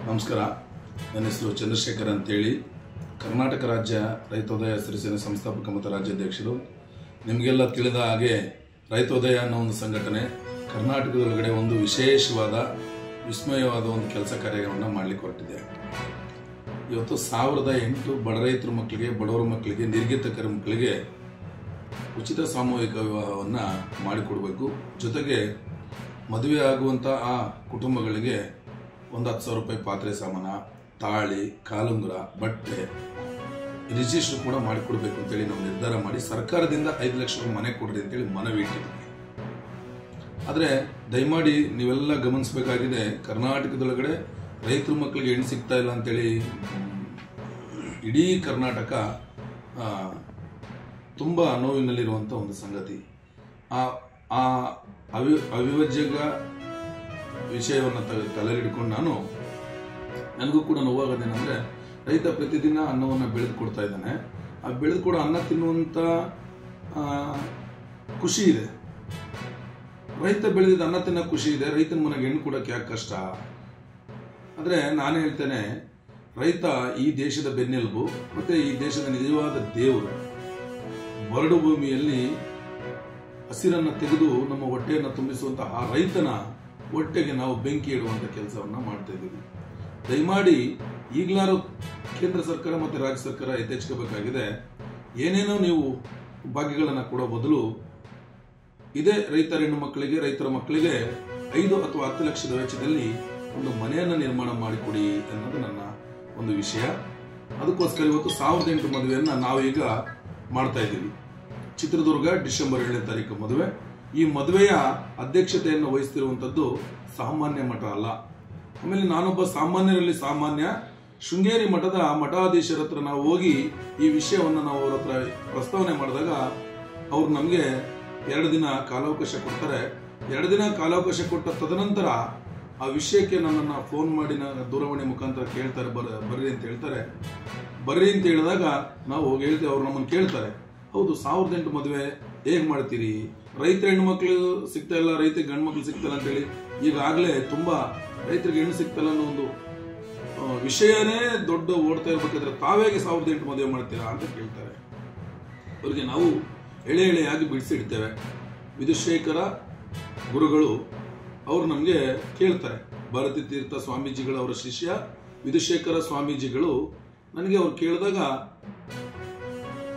ನಮಸ್ಕಾರ. ನನ್ನ ಹೆಸರು ಚಂದ್ರಶೇಖರ್ ಅಂತೇಳಿ, ಕರ್ನಾಟಕ ರಾಜ್ಯ ರೈತೋದಯ ಸಿರಿಸೇನೆ ಸಂಸ್ಥಾಪಕ ಮತ್ತು ರಾಜ್ಯಾಧ್ಯಕ್ಷರು. ನಿಮಗೆಲ್ಲ ತಿಳಿದ ಹಾಗೆ ರೈತೋದಯ ಅನ್ನೋ ಒಂದು ಸಂಘಟನೆ ಕರ್ನಾಟಕದೊಳಗಡೆ ಒಂದು ವಿಶೇಷವಾದ ವಿಸ್ಮಯವಾದ ಒಂದು ಕೆಲಸ ಕಾರ್ಯವನ್ನು ಮಾಡಲಿಕ್ಕೆ ಹೊರಟಿದೆ. ಇವತ್ತು 1008 ಬಡ ರೈತರ ಮಕ್ಕಳಿಗೆ, ಬಡವರ ಮಕ್ಕಳಿಗೆ, ನಿರ್ಗತಿಕರ ಮಕ್ಕಳಿಗೆ ಉಚಿತ ಸಾಮೂಹಿಕ ವಿವಾಹವನ್ನು ಮಾಡಿಕೊಡಬೇಕು. ಜೊತೆಗೆ ಮದುವೆ ಆಗುವಂಥ ಆ ಕುಟುಂಬಗಳಿಗೆ ಒಂದು 10,000 ರೂಪಾಯಿ ಪಾತ್ರೆ ಸಾಮಾನ, ತಾಳಿ, ಕಾಲುಂಗುರ, ಬಟ್ಟೆ, ರಿಜಿಸ್ಟರ್ ಕೂಡ ಮಾಡಿಕೊಡ್ಬೇಕು ಅಂತೇಳಿ ನಾವು ನಿರ್ಧಾರ ಮಾಡಿ ಸರ್ಕಾರದಿಂದ 5 ಲಕ್ಷ ರೂಪಾಯಿ ಮನೆ ಕೊಡ್ರಿ ಅಂತೇಳಿ ಮನವಿ ಇಟ್ಟಿದ್ದೀವಿ. ಆದರೆ ದಯಮಾಡಿ ನೀವೆಲ್ಲ ಗಮನಿಸಬೇಕಾಗಿದೆ, ಕರ್ನಾಟಕದೊಳಗಡೆ ರೈತರ ಮಕ್ಕಳಿಗೆ ಹೆಣ್ಣು ಸಿಗ್ತಾ ಇಲ್ಲ ಅಂತೇಳಿ ಇಡೀ ಕರ್ನಾಟಕ ತುಂಬ ನೋವಿನಲ್ಲಿರುವಂಥ ಒಂದು ಸಂಗತಿ. ಆ ಅವಿಭಜ್ಯಗ ವಿಷಯವನ್ನು ತಲೆಲಿಡ್ಕೊಂಡು ನನಗೂ ಕೂಡ ನೋವಾಗೋದೇನೆಂದರೆ, ರೈತ ಪ್ರತಿದಿನ ಅನ್ನವನ್ನು ಬೆಳೆದು ಕೊಡ್ತಾ ಇದ್ದಾನೆ. ಆ ಬೆಳೆದು ಕೊಡೋ ಅನ್ನ ತಿನ್ನುವಂಥ ಖುಷಿ ಇದೆ. ರೈತ ಬೆಳೆದಿದ್ದ ಅನ್ನ ತಿನ್ನೋ ಖುಷಿ ಇದೆ, ರೈತನ ಮನೆಗೆ ಹೆಣ್ಣು ಕೊಡೋಕೆ ಯಾಕೆ ಕಷ್ಟ? ಆದರೆ ನಾನು ಹೇಳ್ತೇನೆ, ರೈತ ಈ ದೇಶದ ಬೆನ್ನೆಲುಬು ಮತ್ತು ಈ ದೇಶದ ನಿಜವಾದ ದೇವರು. ಬರಡು ಭೂಮಿಯಲ್ಲಿ ಹಸಿರನ್ನು ತೆಗೆದು ನಮ್ಮ ಹೊಟ್ಟೆಯನ್ನು ತುಂಬಿಸುವಂತಹ ಆ ರೈತನ ಹೊಟ್ಟೆಗೆ ನಾವು ಬೆಂಕಿ ಇಡುವಂಥ ಕೆಲಸವನ್ನು ಮಾಡ್ತಾ ಇದ್ದೀವಿ. ದಯಮಾಡಿ ಈಗಲಾರು ಕೇಂದ್ರ ಸರ್ಕಾರ ಮತ್ತು ರಾಜ್ಯ ಸರ್ಕಾರ ಎಚ್ಚೆತ್ತುಕೋಬೇಕಾಗಿದೆ. ಏನೇನೋ ನೀವು ಭಾಗ್ಯಗಳನ್ನು ಕೊಡೋ ಬದಲು ಇದೇ ರೈತರ ಹೆಣ್ಣು ಮಕ್ಕಳಿಗೆ, ರೈತರ ಮಕ್ಕಳಿಗೆ 5 ಅಥವಾ 10 ಲಕ್ಷದ ವೆಚ್ಚದಲ್ಲಿ ಒಂದು ಮನೆಯನ್ನು ನಿರ್ಮಾಣ ಮಾಡಿಕೊಡಿ ಅನ್ನೋದು ನನ್ನ ಒಂದು ವಿಷಯ. ಅದಕ್ಕೋಸ್ಕರ ಇವತ್ತು 1008 ಮದುವೆಯನ್ನು ನಾವೀಗ ಮಾಡ್ತಾ ಇದ್ದೀವಿ. ಚಿತ್ರದುರ್ಗ ಡಿಸೆಂಬರ್ 7ನೇ ತಾರೀಕು ಮದುವೆ. ಈ ಮದುವೆಯ ಅಧ್ಯಕ್ಷತೆಯನ್ನು ವಹಿಸ್ತಿರುವಂಥದ್ದು ಸಾಮಾನ್ಯ ಮಠ ಅಲ್ಲ. ಆಮೇಲೆ ನಾನೊಬ್ಬ ಸಾಮಾನ್ಯರಲ್ಲಿ ಸಾಮಾನ್ಯ, ಶೃಂಗೇರಿ ಮಠದ ಮಠಾಧೀಶರ ಹತ್ರ ನಾವು ಹೋಗಿ ಈ ವಿಷಯವನ್ನು ನಾವು ಅವ್ರ ಹತ್ರ ಪ್ರಸ್ತಾವನೆ ಮಾಡಿದಾಗ ಅವ್ರು ನಮಗೆ 2 ದಿನ ಕಾಲಾವಕಾಶ ಕೊಡ್ತಾರೆ. 2 ದಿನ ಕಾಲಾವಕಾಶ ಕೊಟ್ಟ ತದನಂತರ ಆ ವಿಷಯಕ್ಕೆ ನನ್ನನ್ನು ಫೋನ್ ಮಾಡಿ ದೂರವಾಣಿ ಮುಖಾಂತರ ಕೇಳ್ತಾರೆ, ಬರ್ರಿ ಅಂತ ಹೇಳ್ತಾರೆ. ಬರ್ರಿ ಅಂತ ಹೇಳಿದಾಗ ನಾವು ಹೋಗಿ ಹೇಳ್ತೇವೆ. ಅವ್ರು ನಮ್ಮನ್ನು ಕೇಳ್ತಾರೆ, ಹೌದು 1008 ಮದುವೆ ಹೇಗೆ ಮಾಡ್ತೀರಿ? ರೈತರ ಹೆಣ್ಣು ಮಕ್ಕಳು ಸಿಗ್ತಾ ಇಲ್ಲ, ರೈತರಿಗೆ ಗಂಡು ಮಕ್ಕಳು ಸಿಗ್ತಲ್ಲ ಅಂತೇಳಿ ಈಗಾಗಲೇ ತುಂಬ ರೈತರಿಗೆ ಹೆಣ್ಣು ಸಿಗ್ತಲ್ಲ ಅನ್ನೋ ಒಂದು ವಿಷಯನೇ ದೊಡ್ಡ ಓಡ್ತಾ ಇರ್ಬೇಕಾದ್ರೆ ತಾವೇಗೆ 1008 ಮದುವೆ ಮಾಡ್ತೀರಾ ಅಂತ ಕೇಳ್ತಾರೆ. ಅವರಿಗೆ ನಾವು ಎಳೆಯಾಗಿ ಬಿಡಿಸಿಡ್ತೇವೆ. ವಿಧುಶೇಖರ ಗುರುಗಳು ಅವರು ನಮಗೆ ಕೇಳ್ತಾರೆ, ಭಾರತೀ ತೀರ್ಥ ಸ್ವಾಮೀಜಿಗಳು ಅವರ ಶಿಷ್ಯ ವಿಧುಶೇಖರ ಸ್ವಾಮೀಜಿಗಳು ನನಗೆ ಅವ್ರು ಕೇಳಿದಾಗ